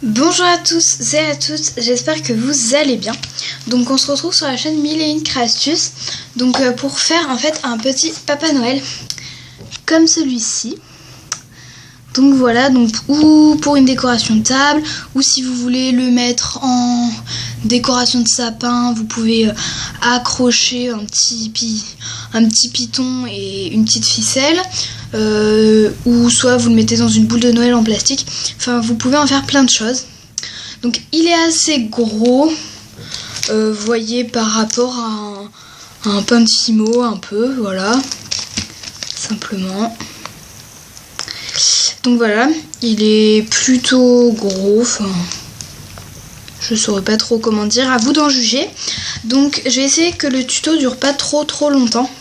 Bonjour à tous et à toutes, j'espère que vous allez bien. Donc on se retrouve sur la chaîne 1001 Créastuces. Donc pour faire en fait un petit Papa Noël comme celui-ci. Donc voilà, donc ou pour une décoration de table, ou si vous voulez le mettre en décoration de sapin, vous pouvez accrocher un petit piton et une petite ficelle. Ou soit vous le mettez dans une boule de Noël en plastique. Enfin, vous pouvez en faire plein de choses. Donc il est assez gros, vous voyez, par rapport à un Pantimo un peu, voilà, simplement. Donc voilà, il est plutôt gros, enfin, je saurais pas trop comment dire, à vous d'en juger. Donc je vais essayer que le tuto dure pas trop longtemps.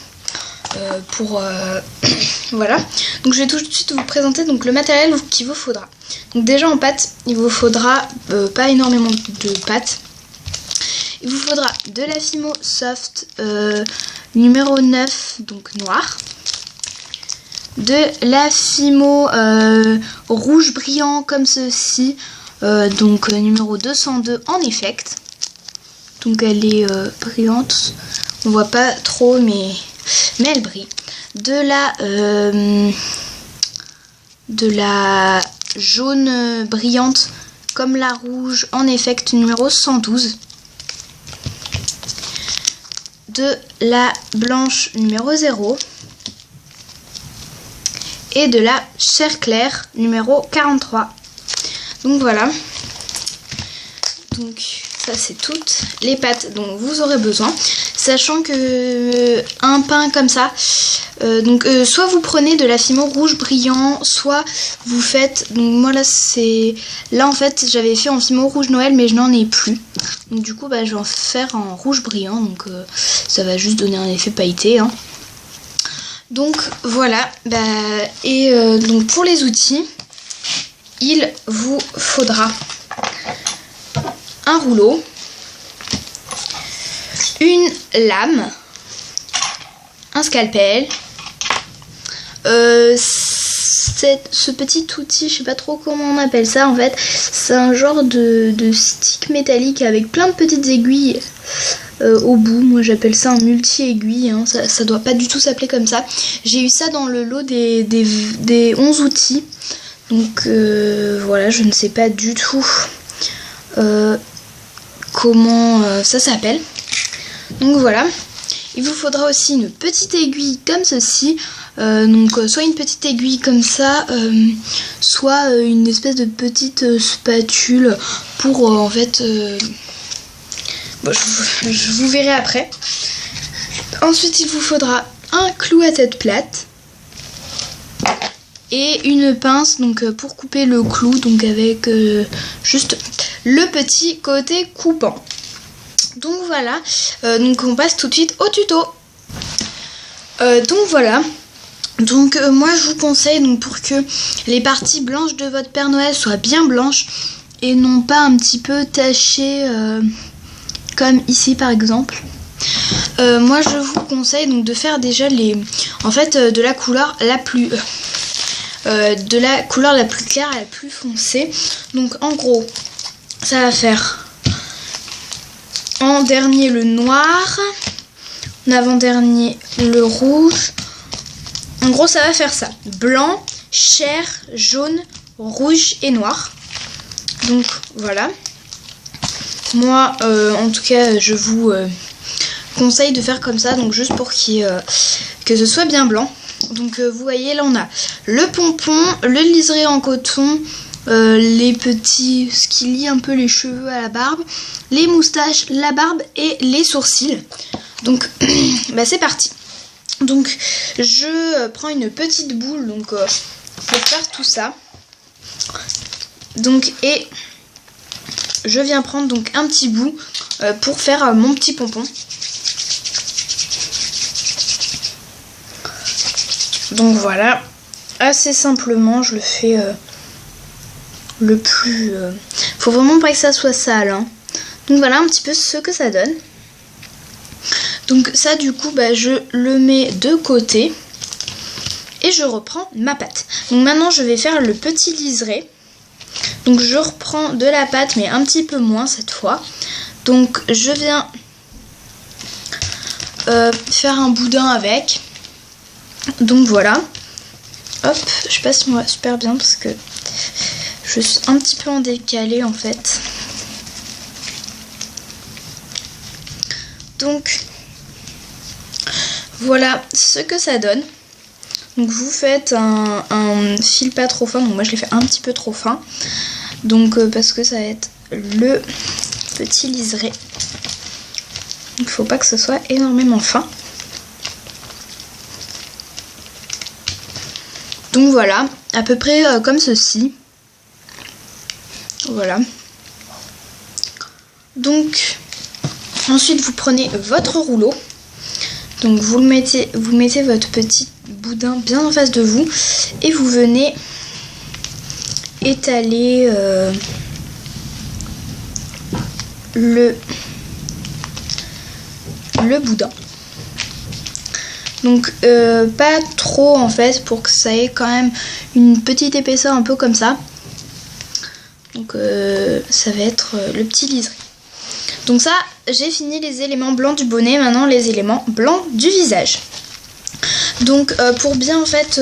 Voilà, donc je vais tout de suite vous présenter donc le matériel qu'il vous faudra. Donc déjà en pâte, il vous faudra pas énormément de pâte. Il vous faudra de la Fimo Soft numéro 9, donc noir. De la Fimo rouge brillant comme ceci, donc numéro 202 en effect. Donc elle est brillante, on voit pas trop mais elle brille. De la jaune brillante comme la rouge en effect numéro 112. De la blanche numéro 0. Et de la chair claire numéro 43. Donc voilà. Donc ça c'est toutes les pâtes dont vous aurez besoin. Sachant que un pain comme ça, soit vous prenez de la Fimo rouge brillant, soit vous faites, donc moi là en fait j'avais fait en Fimo rouge Noël mais je n'en ai plus. Donc du coup je vais en faire en rouge brillant, donc ça va juste donner un effet pailleté. Hein. Donc voilà, donc pour les outils, il vous faudra un rouleau, une lame, un scalpel, ce petit outil, je sais pas trop comment on appelle ça en fait, c'est un genre de stick métallique avec plein de petites aiguilles au bout. Moi j'appelle ça un multi-aiguille, hein. Ça doit pas du tout s'appeler comme ça. J'ai eu ça dans le lot des 11 outils, donc voilà, je ne sais pas du tout comment ça s'appelle. Donc voilà, il vous faudra aussi une petite aiguille comme ceci, soit une petite aiguille comme ça, soit une espèce de petite spatule pour en fait, je vous verrai après. Ensuite il vous faudra un clou à tête plate et une pince donc pour couper le clou, donc avec juste le petit côté coupant. Donc voilà, donc on passe tout de suite au tuto. Donc voilà, donc moi je vous conseille, donc pour que les parties blanches de votre Père Noël soient bien blanches et non pas un petit peu tachées comme ici par exemple. Moi je vous conseille donc de faire déjà de la couleur la plus claire à la plus foncée. Donc en gros ça va faire en dernier le noir, en avant-dernier le rouge. En gros ça va faire ça: blanc, chair, jaune, rouge et noir. Donc voilà, moi en tout cas je vous conseille de faire comme ça, donc juste pour que ce soit bien blanc. Donc vous voyez là on a le pompon, le liseré en coton, les petits, ce qui lie un peu les cheveux à la barbe, les moustaches, la barbe et les sourcils. Donc c'est parti. Donc je prends une petite boule donc pour faire tout ça. Donc et je viens prendre donc un petit bout pour faire mon petit pompon. Donc voilà, assez simplement je le fais le plus... faut vraiment pas que ça soit sale, hein. Donc voilà un petit peu ce que ça donne. Donc ça du coup je le mets de côté et je reprends ma pâte. Donc maintenant je vais faire le petit liseré. Donc je reprends de la pâte mais un petit peu moins cette fois. Donc je viens faire un boudin avec. Donc voilà. Hop, je sais pas si on voit super bien parce que je suis un petit peu en décalé en fait. Donc voilà ce que ça donne. Donc vous faites un fil pas trop fin. Donc moi je l'ai fait un petit peu trop fin. Donc parce que ça va être le petit liseré. Il ne faut pas que ce soit énormément fin. Donc voilà, à peu près comme ceci. Voilà. Donc ensuite vous prenez votre rouleau. Donc vous mettez votre petit boudin bien en face de vous et vous venez étaler le boudin. Donc pas trop en fait pour que ça ait quand même une petite épaisseur un peu comme ça. Donc ça va être le petit liseré. Donc ça, j'ai fini les éléments blancs du bonnet, maintenant les éléments blancs du visage. Donc pour bien en fait,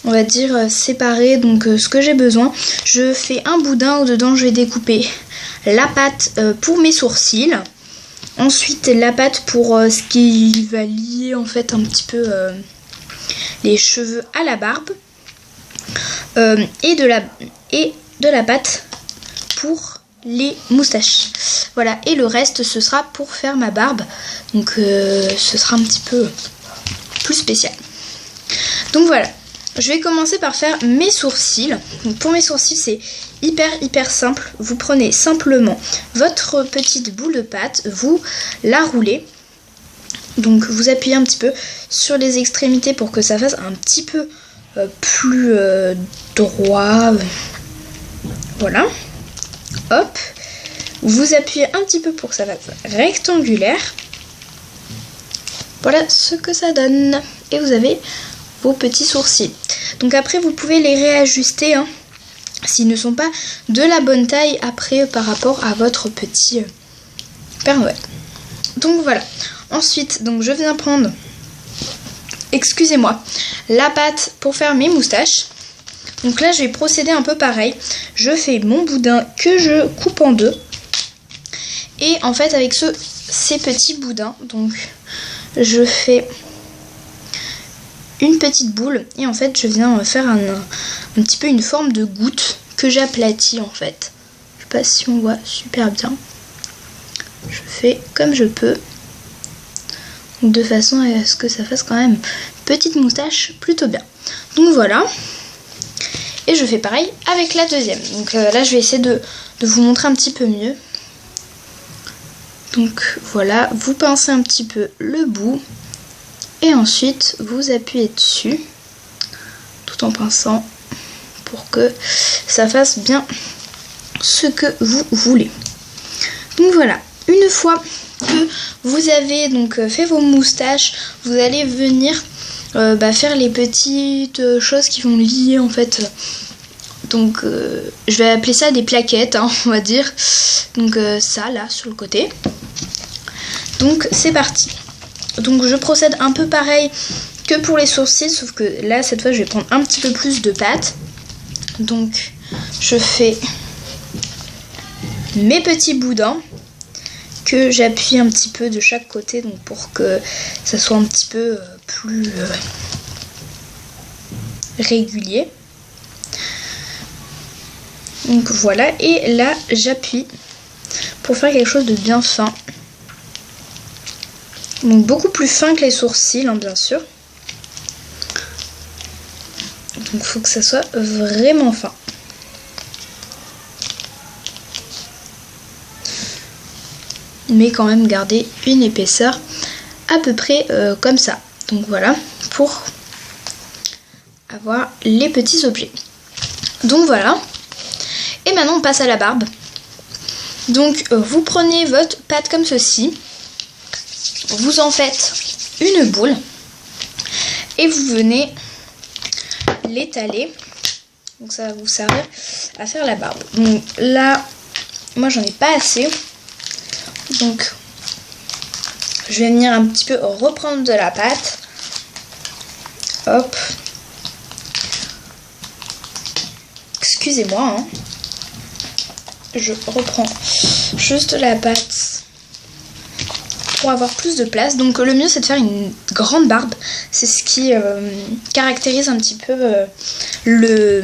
on va dire séparer donc ce que j'ai besoin, je fais un boudin où dedans je vais découper la pâte pour mes sourcils. Ensuite la pâte pour ce qui va lier en fait un petit peu les cheveux à la barbe. Et de la pâte pour les moustaches. Voilà, et le reste ce sera pour faire ma barbe. Donc ce sera un petit peu plus spécial. Donc voilà, je vais commencer par faire mes sourcils. Donc pour mes sourcils c'est hyper simple. Vous prenez simplement votre petite boule de pâte, vous la roulez. Donc vous appuyez un petit peu sur les extrémités pour que ça fasse un petit peu plus droit. Voilà. Hop. Vous appuyez un petit peu pour que ça fasse rectangulaire. Voilà ce que ça donne. Et vous avez vos petits sourcils. Donc après vous pouvez les réajuster hein, s'ils ne sont pas de la bonne taille après par rapport à votre petit Père Noël. Donc voilà. Ensuite donc je viens prendre, excusez-moi, la pâte pour faire mes moustaches. Donc là je vais procéder un peu pareil. Je fais mon boudin que je coupe en deux. Et en fait avec ces petits boudins, donc je fais une petite boule et en fait je viens faire un petit peu une forme de goutte que j'aplatis en fait. Je sais pas si on voit super bien. Je fais comme je peux. Donc de façon à ce que ça fasse quand même une petite moustache plutôt bien. Donc voilà. Et je fais pareil avec la deuxième. Donc là je vais essayer de vous montrer un petit peu mieux. Donc voilà, vous pincez un petit peu le bout. Et ensuite vous appuyez dessus. Tout en pinçant. Pour que ça fasse bien ce que vous voulez. Donc voilà, une fois que vous avez donc fait vos moustaches, vous allez venir faire les petites choses qui vont lier en fait. Donc je vais appeler ça des plaquettes hein, on va dire. Donc ça là sur le côté. Donc c'est parti. Donc je procède un peu pareil que pour les sourcils, sauf que là cette fois je vais prendre un petit peu plus de pâte. Donc je fais mes petits boudins que j'appuie un petit peu de chaque côté, donc pour que ça soit un petit peu plus régulier. Donc voilà, et là j'appuie pour faire quelque chose de bien fin. Donc beaucoup plus fin que les sourcils hein, bien sûr. Donc il faut que ça soit vraiment fin. Mais quand même garder une épaisseur à peu près comme ça. Donc voilà, pour avoir les petits objets. Donc voilà. Et maintenant on passe à la barbe. Donc vous prenez votre pâte comme ceci. Vous en faites une boule. Et vous venez l'étaler. Donc ça va vous servir à faire la barbe. Donc là, moi j'en ai pas assez. Donc je vais venir un petit peu reprendre de la pâte. Hop. Excusez-moi, hein. Je reprends juste la pâte pour avoir plus de place. Donc le mieux c'est de faire une grande barbe. C'est ce qui caractérise un petit peu le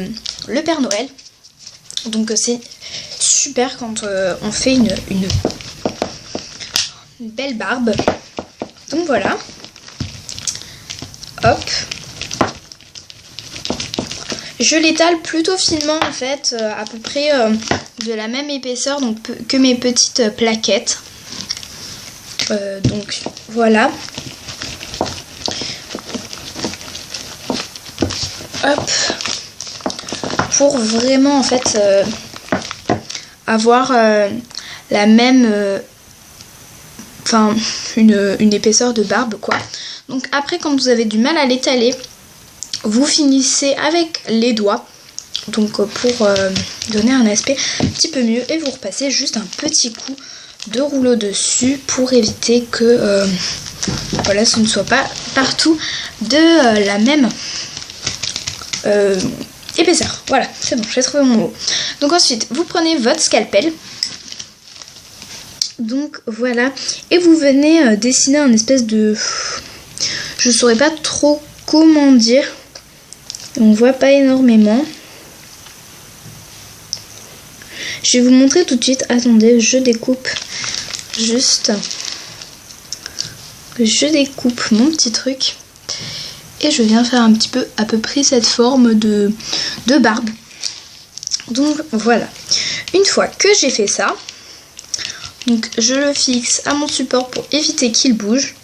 Père Noël. Donc c'est super quand on fait une belle barbe. Donc voilà. Hop. Je l'étale plutôt finement en fait, à peu près de la même épaisseur donc, que mes petites plaquettes. Donc voilà. Hop. Pour vraiment en fait avoir la même une épaisseur de barbe quoi. Donc après quand vous avez du mal à l'étaler, vous finissez avec les doigts, donc pour donner un aspect un petit peu mieux, et vous repassez juste un petit coup de rouleau dessus pour éviter que voilà, ce ne soit pas partout de la même épaisseur. Voilà, c'est bon, j'ai trouvé mon mot. Donc ensuite, vous prenez votre scalpel. Donc voilà, et vous venez dessiner un espèce de... Je saurais pas trop comment dire. On voit pas énormément. Je vais vous montrer tout de suite. Attendez, je découpe juste. Je découpe mon petit truc. Et je viens faire un petit peu à peu près cette forme de barbe. Donc voilà. Une fois que j'ai fait ça, donc je le fixe à mon support pour éviter qu'il bouge.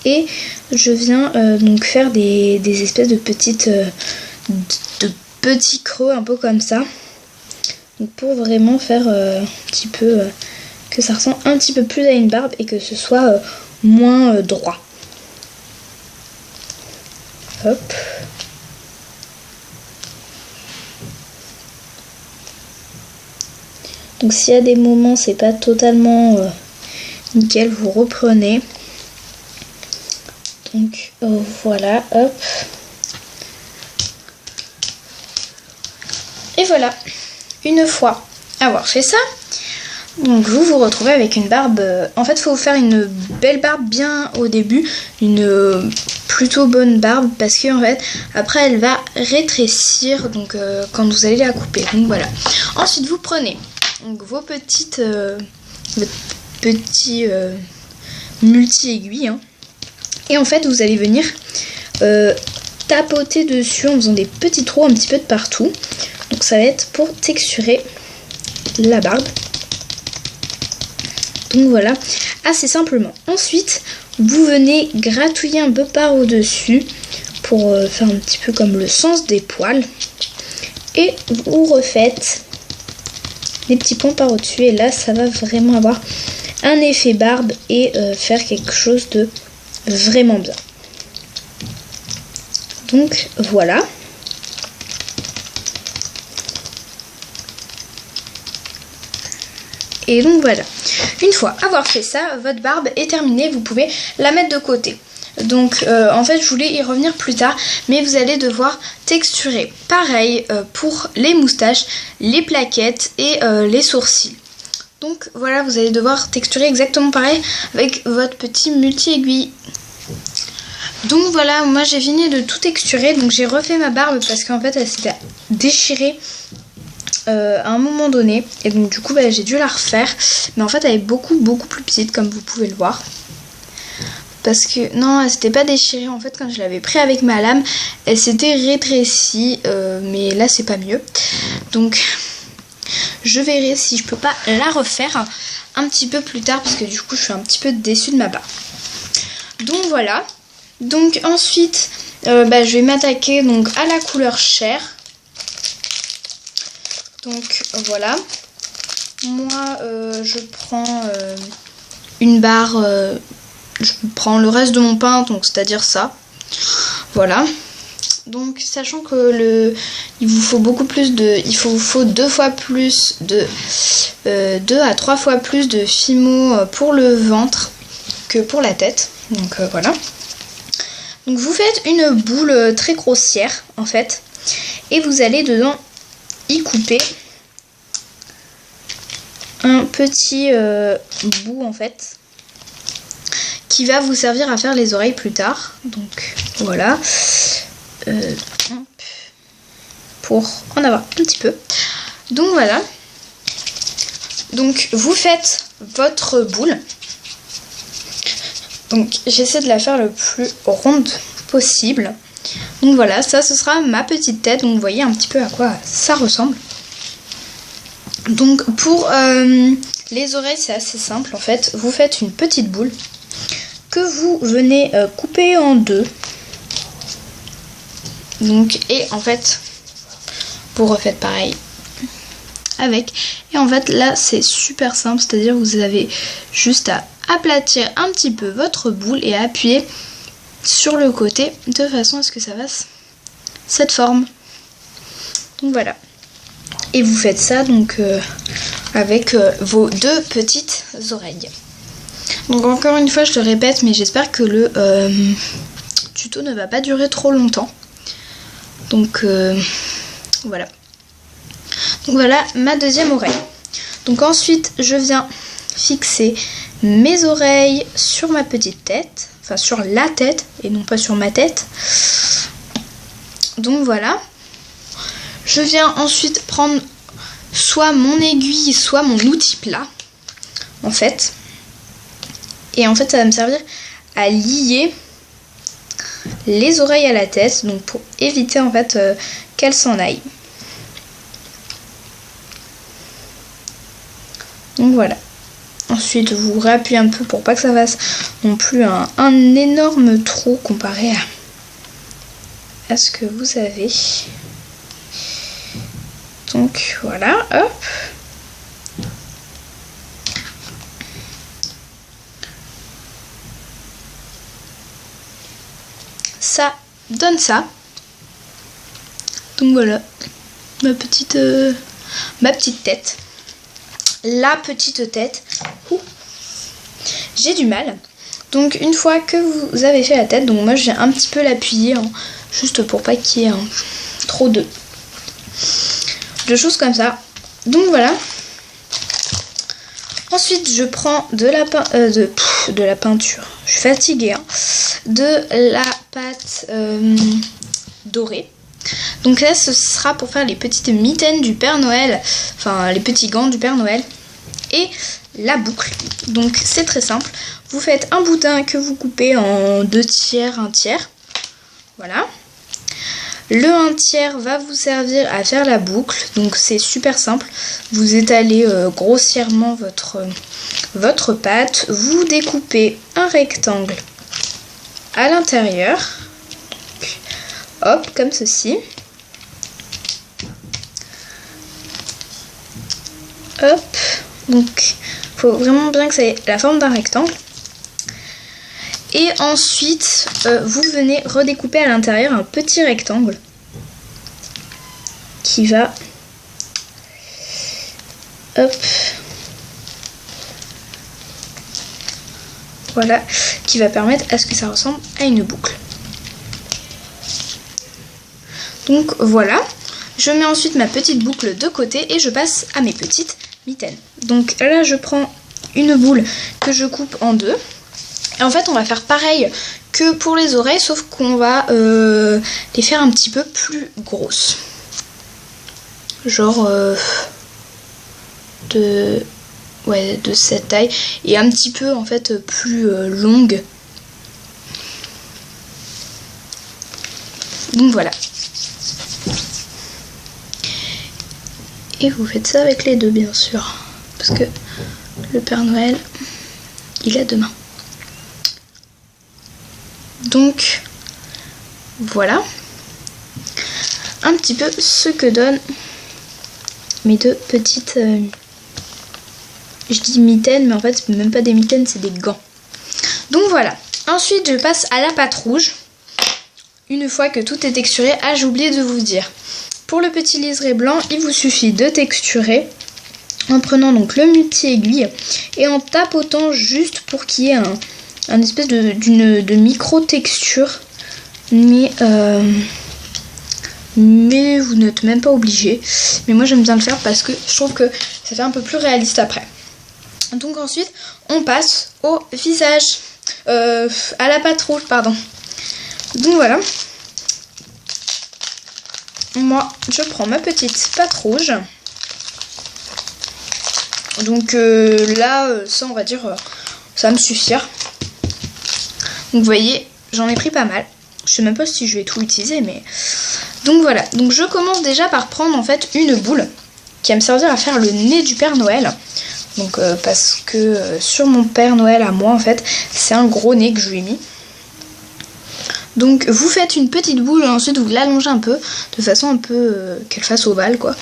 Et je viens donc faire des espèces de petites de petits creux un peu comme ça. Donc pour vraiment faire un petit peu que ça ressemble un petit peu plus à une barbe et que ce soit moins droit. Hop. Donc s'il y a des moments c'est pas totalement nickel, vous reprenez. Donc voilà, hop. Et voilà, une fois avoir fait ça, donc vous vous retrouvez avec une barbe. En fait, il faut faire une belle barbe bien au début, une plutôt bonne barbe, parce que en fait, après elle va rétrécir donc quand vous allez la couper. Donc voilà. Ensuite, vous prenez donc, vos petites multi-aiguilles. Hein. Et en fait, vous allez venir tapoter dessus en faisant des petits trous un petit peu de partout. Donc ça va être pour texturer la barbe. Donc voilà, assez simplement. Ensuite, vous venez gratouiller un peu par au-dessus pour faire un petit peu comme le sens des poils. Et vous refaites des petits points par au-dessus. Et là, ça va vraiment avoir un effet barbe et faire quelque chose de vraiment bien. Donc voilà. Et donc voilà. Une fois avoir fait ça, votre barbe est terminée. Vous pouvez la mettre de côté. Donc en fait je voulais y revenir plus tard, mais vous allez devoir texturer. Pareil pour les moustaches, les plaquettes et les sourcils. Donc voilà, vous allez devoir texturer exactement pareil avec votre petit multi-aiguille. Donc voilà, moi j'ai fini de tout texturer. Donc j'ai refait ma barbe parce qu'en fait elle s'était déchirée à un moment donné. Et donc du coup j'ai dû la refaire. Mais en fait elle est beaucoup plus petite comme vous pouvez le voir. Parce que non, elle s'était pas déchirée. En fait quand je l'avais pris avec ma lame, elle s'était rétrécie. Mais là c'est pas mieux. Donc... je verrai si je peux pas la refaire un petit peu plus tard parce que du coup je suis un petit peu déçue de ma barbe. Donc voilà. Donc ensuite je vais m'attaquer donc à la couleur chair. Donc voilà. Moi je prends une barre, je prends le reste de mon pain, donc c'est-à-dire ça. Voilà. Donc sachant que il vous faut beaucoup plus de, il vous faut 2 fois plus de 2 à 3 fois plus de Fimo pour le ventre que pour la tête. Donc voilà. Donc vous faites une boule très grossière en fait et vous allez dedans y couper un petit bout en fait qui va vous servir à faire les oreilles plus tard. Donc voilà. Pour en avoir un petit peu. Donc voilà. Donc vous faites votre boule. Donc j'essaie de la faire le plus ronde possible. Donc voilà, ça ce sera ma petite tête. Donc vous voyez un petit peu à quoi ça ressemble. Donc pour les oreilles c'est assez simple en fait. Vous faites une petite boule que vous venez couper en 2. Donc et en fait vous refaites pareil avec. Et en fait là c'est super simple, c'est-à-dire vous avez juste à aplatir un petit peu votre boule et à appuyer sur le côté de façon à ce que ça fasse cette forme. Donc voilà. Et vous faites ça donc avec vos 2 petites oreilles. Donc encore une fois je le répète, mais j'espère que le tuto ne va pas durer trop longtemps. Donc voilà. Donc voilà ma deuxième oreille. Donc ensuite je viens fixer mes oreilles sur ma petite tête, enfin sur la tête et non pas sur ma tête. Donc voilà. Je viens ensuite prendre soit mon aiguille, soit mon outil plat en fait. Et en fait ça va me servir à lier les oreilles à la tête, donc pour éviter en fait qu'elles s'en aillent. Donc voilà. Ensuite vous réappuyez un peu pour pas que ça fasse non plus un énorme trou comparé à ce que vous avez. Donc voilà, hop. Ça donne ça. Donc voilà, ma petite tête. La petite tête. J'ai du mal. Donc une fois que vous avez fait la tête, donc moi je viens un petit peu l'appuyer, hein, juste pour pas qu'il y ait trop de choses comme ça. Donc voilà. Ensuite je prends de la peinture. Je suis fatiguée. Hein. De la pâte dorée. Donc là ce sera pour faire les petites mitaines du Père Noël. Enfin les petits gants du Père Noël. Et la boucle. Donc c'est très simple. Vous faites un boudin que vous coupez en 2 tiers, 1 tiers. Voilà. Le 1 tiers va vous servir à faire la boucle. Donc c'est super simple. Vous étalez grossièrement votre pâte. Vous découpez un rectangle à l'intérieur. Hop, comme ceci. Hop. Donc il faut vraiment bien que ça ait la forme d'un rectangle. Et ensuite, vous venez redécouper à l'intérieur un petit rectangle qui va, hop, voilà, qui va permettre à ce que ça ressemble à une boucle. Donc voilà, je mets ensuite ma petite boucle de côté et je passe à mes petites mitaines. Donc là, je prends une boule que je coupe en 2. Et en fait on va faire pareil que pour les oreilles, sauf qu'on va les faire un petit peu plus grosses. Genre de cette taille. Et un petit peu en fait plus longue. Donc voilà. Et vous faites ça avec les 2 bien sûr. Parce que le Père Noël, il a 2 mains. Donc voilà un petit peu ce que donnent mes 2 petites je dis mitaines, mais en fait c'est même pas des mitaines, c'est des gants. Donc voilà, ensuite je passe à la pâte rouge une fois que tout est texturé, j'ai oublié de vous dire. Pour le petit liseré blanc, il vous suffit de texturer en prenant donc le multi-aiguille et en tapotant juste pour qu'il y ait un espèce de micro-texture. Mais vous n'êtes même pas obligé. Mais moi j'aime bien le faire parce que je trouve que ça fait un peu plus réaliste après. Donc ensuite, on passe au visage. À la pâte rouge, pardon. Donc voilà. Moi, je prends ma petite pâte rouge. Donc là, ça on va dire, ça va me suffire. Donc vous voyez, j'en ai pris pas mal. Je sais même pas si je vais tout utiliser, mais... Donc voilà, donc je commence déjà par prendre en fait une boule qui va me servir à faire le nez du Père Noël. Donc parce que sur mon Père Noël à moi en fait, c'est un gros nez que je lui ai mis. Donc vous faites une petite boule et ensuite vous l'allongez un peu, de façon un peu qu'elle fasse ovale quoi.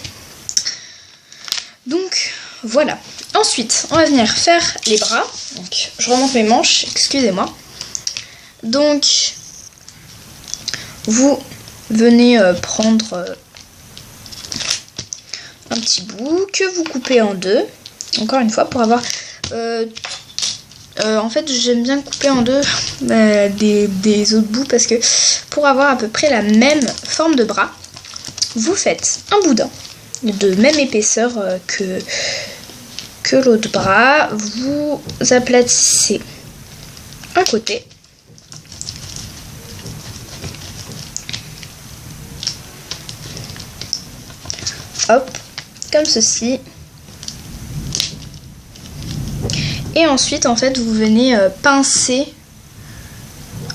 Donc voilà. Ensuite, on va venir faire les bras. Donc je remonte mes manches, excusez-moi. Donc vous venez prendre un petit bout que vous coupez en deux. Encore une fois, pour avoir... en fait, j'aime bien couper en deux des autres bouts parce que pour avoir à peu près la même forme de bras, vous faites un boudin de même épaisseur que l'autre bras. Vous aplatissez un côté. Hop, comme ceci. Et ensuite, en fait, vous venez pincer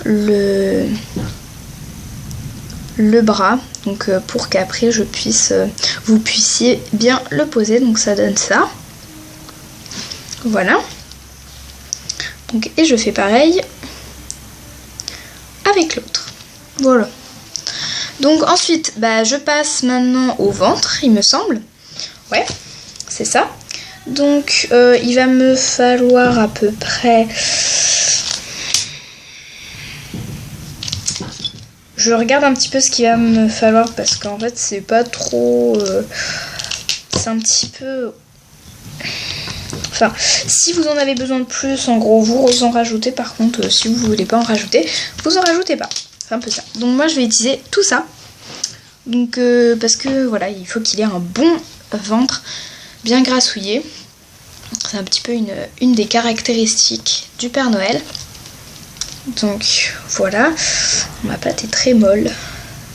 le bras. Donc, pour qu'après, vous puissiez bien le poser. Donc, ça donne ça. Voilà. Donc, et je fais pareil avec l'autre. Voilà. Donc, ensuite, je passe maintenant au ventre, il me semble. Ouais, c'est ça. Donc il va me falloir à peu près... Je regarde un petit peu ce qu'il va me falloir parce qu'en fait c'est pas trop... c'est un petit peu... Enfin, si vous en avez besoin de plus, en gros, vous en rajoutez. Par contre, si vous voulez pas en rajouter, vous en rajoutez pas. C'est un peu ça. Donc moi je vais utiliser tout ça. Donc parce que voilà, il faut qu'il ait un bon ventre bien grassouillé. C'est un petit peu une des caractéristiques du Père Noël. Donc voilà. Ma pâte est très molle.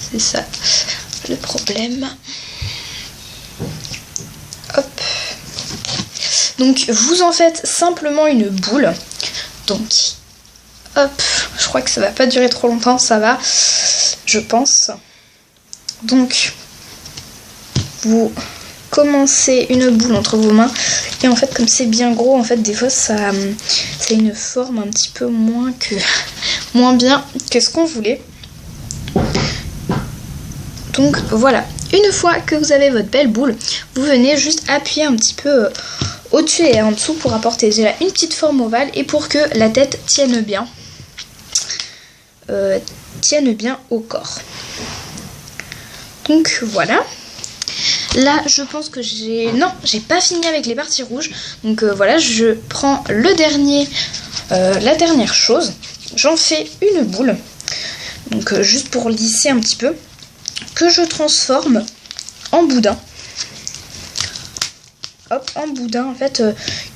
C'est ça le problème. Hop. Donc vous en faites simplement une boule. Donc hop. Je crois que ça va pas durer trop longtemps. Ça va, je pense. Donc vous commencez une boule entre vos mains et en fait comme c'est bien gros, en fait des fois ça a une forme un petit peu moins bien que ce qu'on voulait. Donc voilà, une fois que vous avez votre belle boule, vous venez juste appuyer un petit peu au-dessus et en dessous pour apporter déjà une petite forme ovale et pour que la tête tienne bien au corps. Donc voilà. Là, je pense que j'ai pas fini avec les parties rouges. Donc voilà, je prends la dernière chose. J'en fais une boule. Donc juste pour lisser un petit peu. Que je transforme en boudin. Hop, en boudin en fait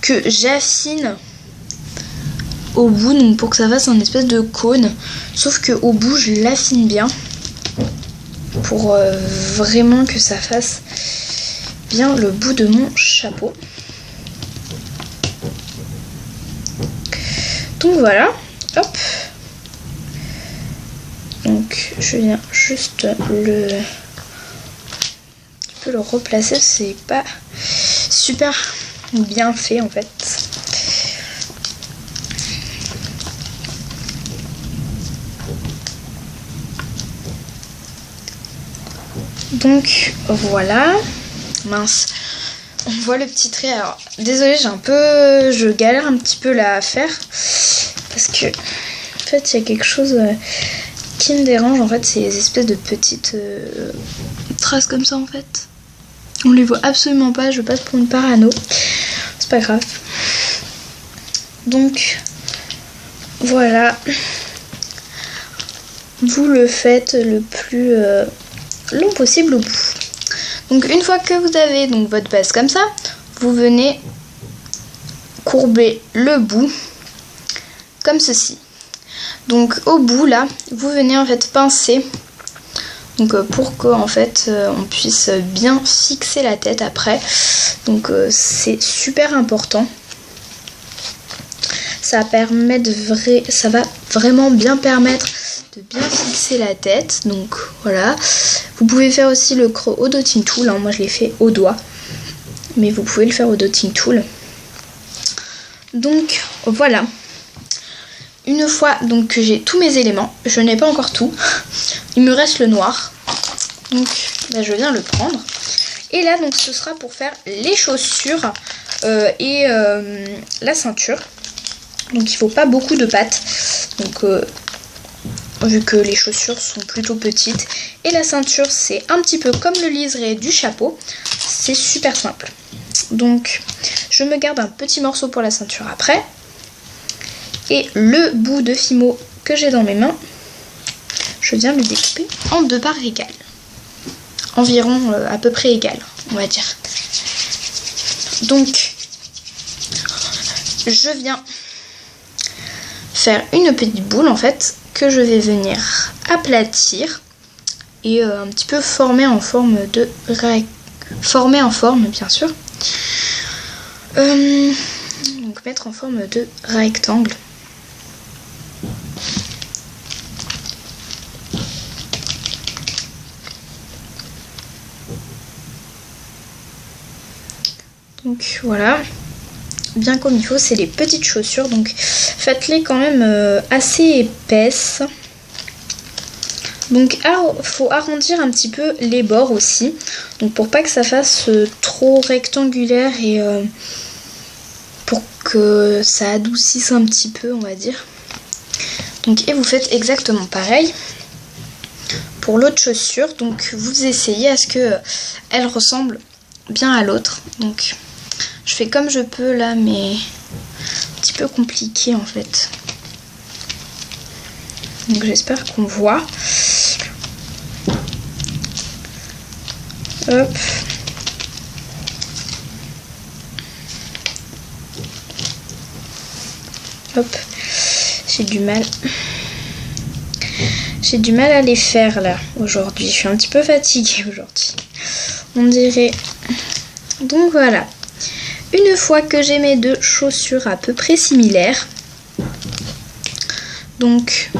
que j'affine au bout. Donc pour que ça fasse un espèce de cône. Sauf que au bout, je l'affine bien. Pour vraiment que ça fasse bien le bout de mon chapeau. Donc voilà, hop. Donc je viens juste le replacer, c'est pas super bien fait en fait. Donc voilà, mince, on voit le petit trait. Alors désolée, je galère un petit peu là à faire parce que en fait il y a quelque chose qui me dérange en fait, c'est les espèces de petites traces comme ça en fait. On les voit absolument pas, je passe pour une parano. C'est pas grave. Donc voilà. Vous le faites le plus long possible au bout. Donc une fois que vous avez donc votre base comme ça, vous venez courber le bout comme ceci. Donc au bout là, vous venez en fait pincer. Donc pour que en fait on puisse bien fixer la tête après. Donc c'est super important. Ça va vraiment bien permettre de bien fixer la tête. Donc voilà. Vous pouvez faire aussi le creux au dotting tool. Hein. Moi je l'ai fait au doigt. Mais vous pouvez le faire au dotting tool. Donc voilà. Une fois donc que j'ai tous mes éléments, je n'ai pas encore tout. Il me reste le noir. Donc bah, je viens le prendre. Et là donc ce sera pour faire les chaussures et la ceinture. Donc il ne faut pas beaucoup de pattes. Donc vu que les chaussures sont plutôt petites. Et la ceinture c'est un petit peu comme le liseré du chapeau. C'est super simple. Donc je me garde un petit morceau pour la ceinture après. Et le bout de fimo que j'ai dans mes mains, je viens le découper en 2 parts égales. Environ à peu près égales, on va dire. Donc je viens faire une petite boule en fait que je vais venir aplatir et un petit peu former en forme de bien sûr. Donc mettre en forme de rectangle. Donc voilà, bien comme il faut, c'est les petites chaussures, donc faites-les quand même assez épaisses. Donc faut arrondir un petit peu les bords aussi, donc pour pas que ça fasse trop rectangulaire et pour que ça adoucisse un petit peu, on va dire. Donc et vous faites exactement pareil pour l'autre chaussure, donc vous essayez à ce que elle ressemble bien à l'autre. Donc je fais comme je peux là, mais un petit peu compliqué en fait. Donc j'espère qu'on voit. Hop. Hop. J'ai du mal. J'ai du mal à les faire là aujourd'hui. Je suis un petit peu fatiguée aujourd'hui. On dirait. Donc voilà. Une fois que j'ai mes 2 chaussures à peu près similaires, donc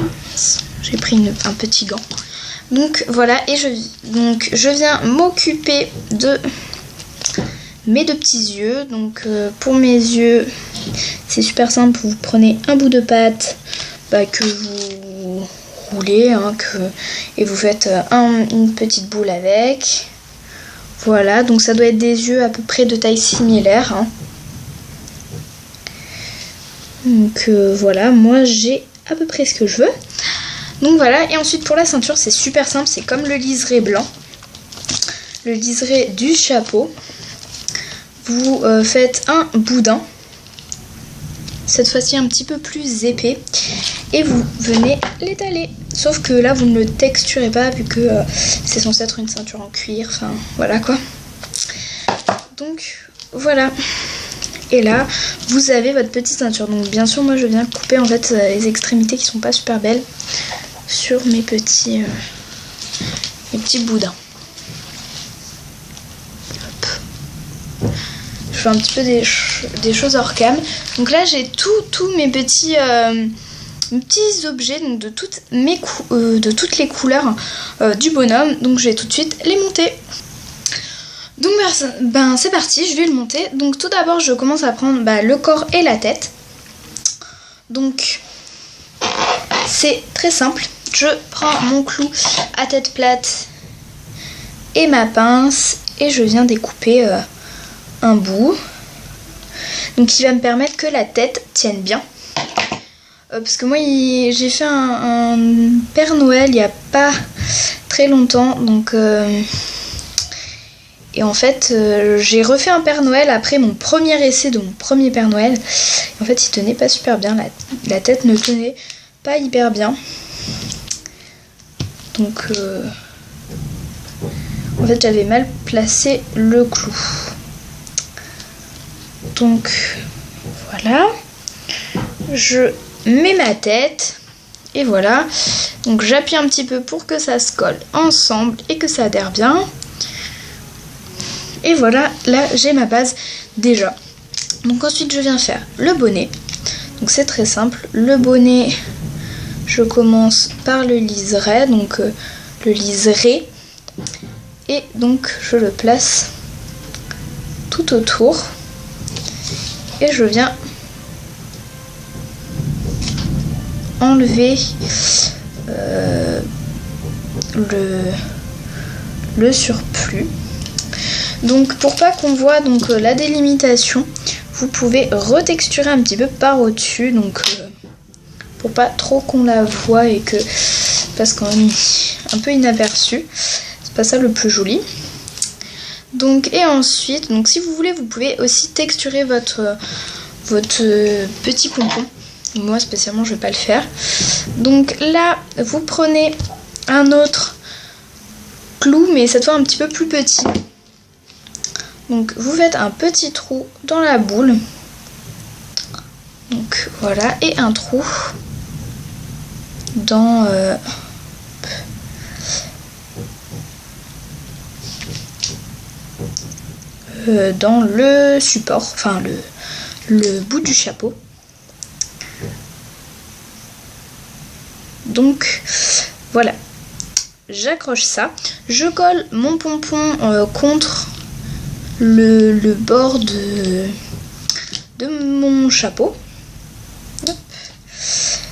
j'ai pris un petit gant. Donc voilà, et je viens m'occuper de mes 2 petits yeux. Donc pour mes yeux, c'est super simple. Vous prenez un bout de pâte que vous roulez et vous faites une petite boule avec. Voilà, donc ça doit être des yeux à peu près de taille similaire. Hein. Donc voilà, moi j'ai à peu près ce que je veux. Donc voilà, et ensuite pour la ceinture, c'est super simple, c'est comme le liseré blanc. Le liseré du chapeau. Vous faites un boudin. Cette fois-ci un petit peu plus épais. Et vous venez l'étaler. Sauf que là, vous ne le texturez pas vu que c'est censé être une ceinture en cuir. Enfin, voilà quoi. Donc, voilà. Et là, vous avez votre petite ceinture. Donc, bien sûr, moi, je viens couper en fait les extrémités qui sont pas super belles sur mes petits boudins. Hop. Je fais un petit peu des choses hors cam. Donc là, j'ai tous mes petits objets donc de toutes les couleurs du bonhomme. Donc je vais tout de suite les monter. Donc c'est parti, je vais le monter. Donc tout d'abord je commence à prendre le corps et la tête. Donc c'est très simple. Je prends mon clou à tête plate et ma pince et je viens découper un bout. Donc qui va me permettre que la tête tienne bien. parce que moi j'ai fait un Père Noël il n'y a pas très longtemps, donc et en fait j'ai refait un Père Noël après mon premier essai de mon premier Père Noël. En fait il tenait pas super bien, la tête ne tenait pas hyper bien, donc en fait j'avais mal placé le clou. Donc voilà, je mets ma tête et voilà, donc j'appuie un petit peu pour que ça se colle ensemble et que ça adhère bien. Et voilà, là j'ai ma base déjà. Donc ensuite je viens faire le bonnet. Donc c'est très simple, le bonnet je commence par le liseré, donc le liseré, et donc je le place tout autour et je viens enlever le surplus. Donc pour pas qu'on voit donc la délimitation, vous pouvez retexturer un petit peu par au-dessus, donc pour pas trop qu'on la voie et que parce qu'on est un peu inaperçu, c'est pas ça le plus joli. Donc et ensuite, donc si vous voulez, vous pouvez aussi texturer votre petit pompon. Moi spécialement je vais pas le faire. Donc là vous prenez un autre clou, mais cette fois un petit peu plus petit. Donc vous faites un petit trou dans la boule. Donc voilà, et un trou dans dans le support, enfin le bout du chapeau. Donc voilà, j'accroche ça, je colle mon pompon contre le bord de mon chapeau.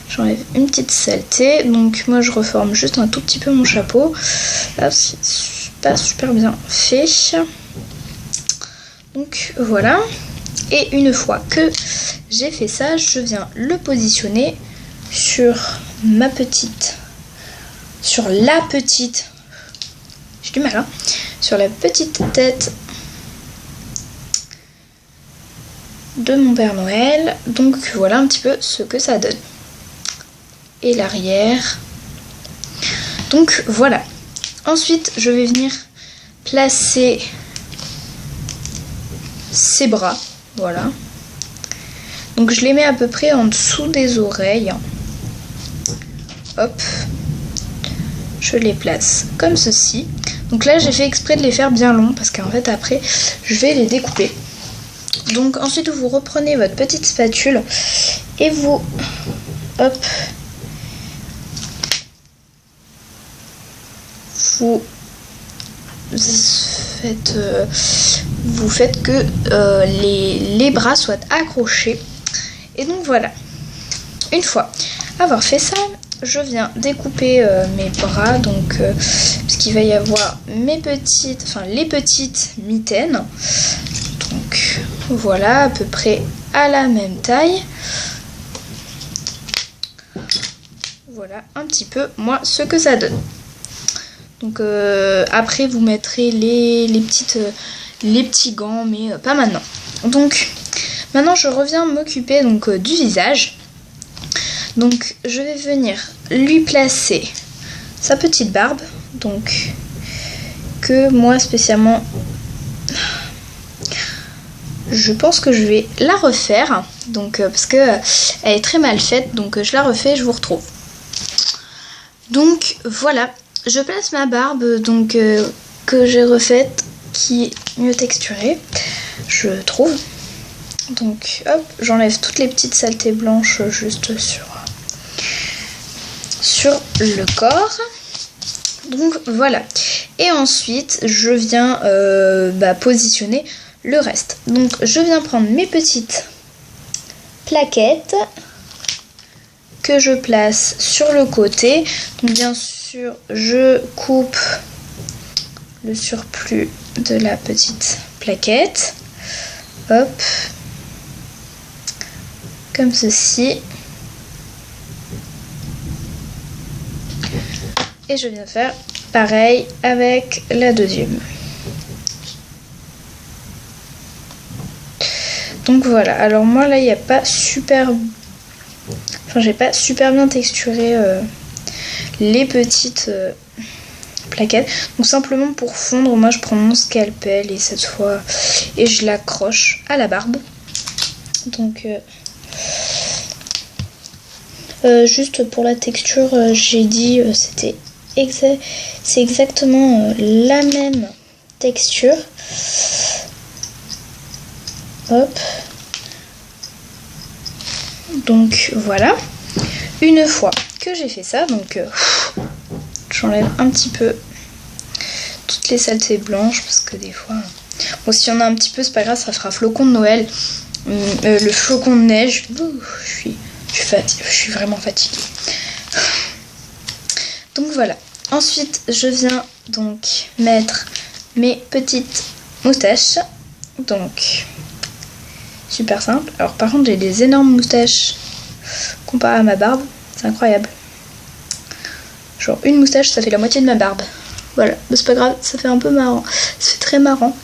J'enlève une petite saleté, donc moi je reforme juste un tout petit peu mon chapeau. Là c'est pas super bien fait. Donc voilà, et une fois que j'ai fait ça, je viens le positionner sur la petite, j'ai du mal hein, sur la petite tête de mon Père Noël. Donc voilà un petit peu ce que ça donne. Et l'arrière. Donc voilà. Ensuite je vais venir placer ses bras. Voilà. Donc je les mets à peu près en dessous des oreilles. Hop. Je les place comme ceci. Donc là j'ai fait exprès de les faire bien longs parce qu'en fait après je vais les découper. Donc ensuite vous reprenez votre petite spatule et vous hop, vous faites que les bras soient accrochés. Et donc voilà, une fois avoir fait ça, je viens découper mes bras, donc parce qu'il va y avoir les petites mitaines. Donc voilà, à peu près à la même taille. Voilà un petit peu moi ce que ça donne. Donc après vous mettrez les petits gants, mais pas maintenant. Donc maintenant je reviens m'occuper donc du visage. Donc je vais venir lui placer sa petite barbe, donc que moi spécialement je pense que je vais la refaire, donc parce que elle est très mal faite, donc je la refais et je vous retrouve. Donc voilà, je place ma barbe donc que j'ai refaite, qui est mieux texturée, je trouve. Donc hop, j'enlève toutes les petites saletés blanches juste sur le corps. Donc voilà, et ensuite je viens positionner le reste. Donc je viens prendre mes petites plaquettes que je place sur le côté. Donc bien sûr je coupe le surplus de la petite plaquette, hop, comme ceci. Et je viens faire pareil avec la deuxième. Donc voilà, alors moi là il n'y a pas super... Enfin j'ai pas super bien texturé les petites plaquettes. Donc simplement pour fondre, moi je prends mon scalpel et cette fois... Et je l'accroche à la barbe. Donc... juste pour la texture, j'ai dit c'est exactement la même texture. Hop. Donc voilà. Une fois que j'ai fait ça, donc j'enlève un petit peu toutes les saletés blanches parce que des fois, bon si on a un petit peu c'est pas grave, ça fera flocon de Noël. Le flocon de neige, je suis vraiment fatiguée. Donc voilà. Ensuite, je viens donc mettre mes petites moustaches. Donc, super simple. Alors par contre, j'ai des énormes moustaches comparé à ma barbe. C'est incroyable. Genre une moustache, ça fait la moitié de ma barbe. Voilà. Mais c'est pas grave, ça fait un peu marrant. Ça fait très marrant.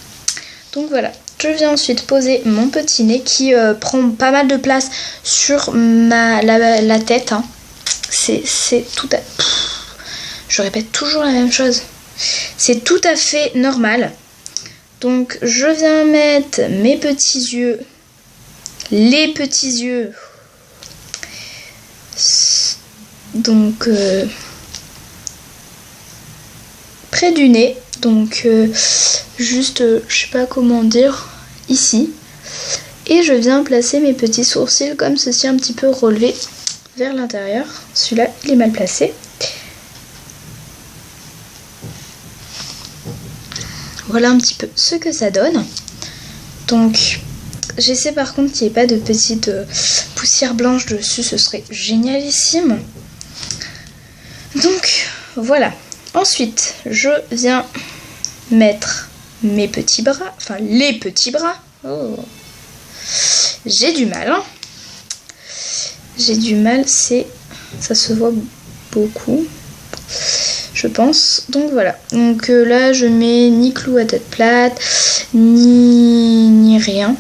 Donc voilà. Je viens ensuite poser mon petit nez qui prend pas mal de place sur la tête. Hein. C'est tout à... Je répète toujours la même chose. C'est tout à fait normal. Donc je viens mettre mes petits yeux. Les petits yeux. Donc près du nez. Donc juste, je sais pas comment dire, ici. Et je viens placer mes petits sourcils comme ceci, un petit peu relevés vers l'intérieur. Celui-là, il est mal placé. Voilà un petit peu ce que ça donne. Donc, j'essaie par contre qu'il n'y ait pas de petites poussières blanches dessus, ce serait génialissime. Donc, voilà. Ensuite, je viens mettre mes petits bras, enfin les petits bras. Oh. J'ai du mal. Hein. J'ai du mal, ça se voit beaucoup, je pense. Donc voilà. Donc là, je mets ni clou à tête plate, ni rien.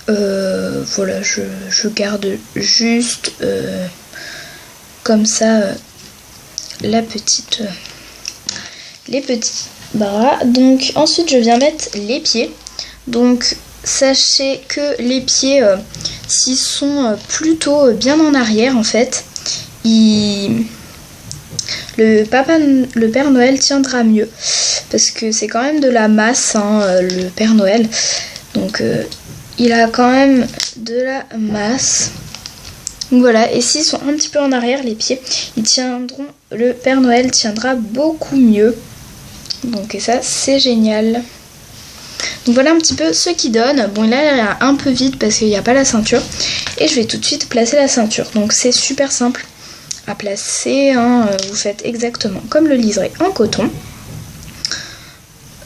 Voilà, je garde juste comme ça les petits bras. Donc ensuite je viens mettre les pieds. Donc sachez que les pieds s'ils sont plutôt bien en arrière en fait, le Père Noël tiendra mieux parce que c'est quand même de la masse hein, le Père Noël. Donc il a quand même de la masse. Donc voilà, et s'ils sont un petit peu en arrière, les pieds, le Père Noël tiendra beaucoup mieux. Donc et ça, c'est génial. Donc voilà un petit peu ce qu'il donne. Bon, là, il est un peu vide parce qu'il n'y a pas la ceinture. Et je vais tout de suite placer la ceinture. Donc c'est super simple à placer. Hein. Vous faites exactement comme le liseré en coton.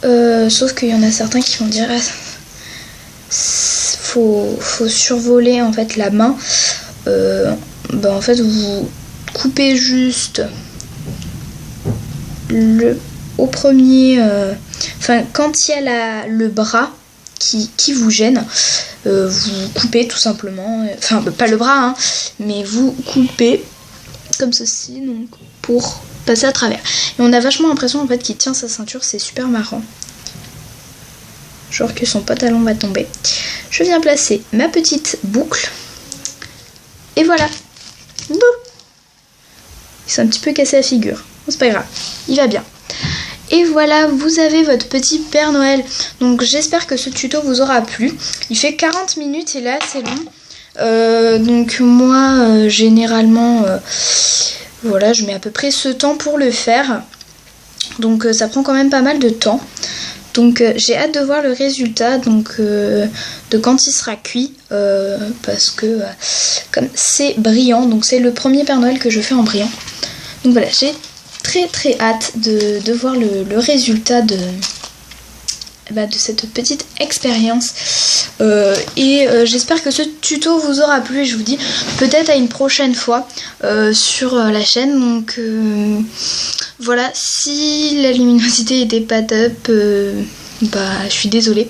Sauf qu'il y en a certains qui vont dire faut survoler en fait la main. En fait vous coupez juste au premier quand il y a le bras qui vous gêne, vous coupez tout simplement, enfin pas le bras hein, mais vous coupez comme ceci donc pour passer à travers. Et on a vachement l'impression en fait qu'il tient sa ceinture, c'est super marrant. Genre que son pantalon va tomber. Je viens placer ma petite boucle. Et voilà. Bouh. Il s'est un petit peu cassé la figure. C'est pas grave. Il va bien. Et voilà, vous avez votre petit Père Noël. Donc j'espère que ce tuto vous aura plu. Il fait 40 minutes et là c'est long. Donc moi généralement voilà, je mets à peu près ce temps pour le faire. Donc ça prend quand même pas mal de temps. Donc j'ai hâte de voir le résultat donc de quand il sera cuit parce que comme c'est brillant, donc c'est le premier Père Noël que je fais en brillant. Donc voilà, j'ai très hâte de voir le résultat de cette petite expérience. J'espère que ce tuto vous aura plu et je vous dis peut-être à une prochaine fois sur la chaîne. Donc voilà, si la luminosité était pas top, je suis désolée.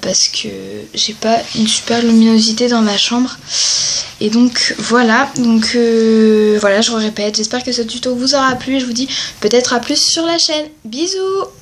Parce que j'ai pas une super luminosité dans ma chambre. Et donc voilà, je répète, j'espère que ce tuto vous aura plu et je vous dis peut-être à plus sur la chaîne. Bisous!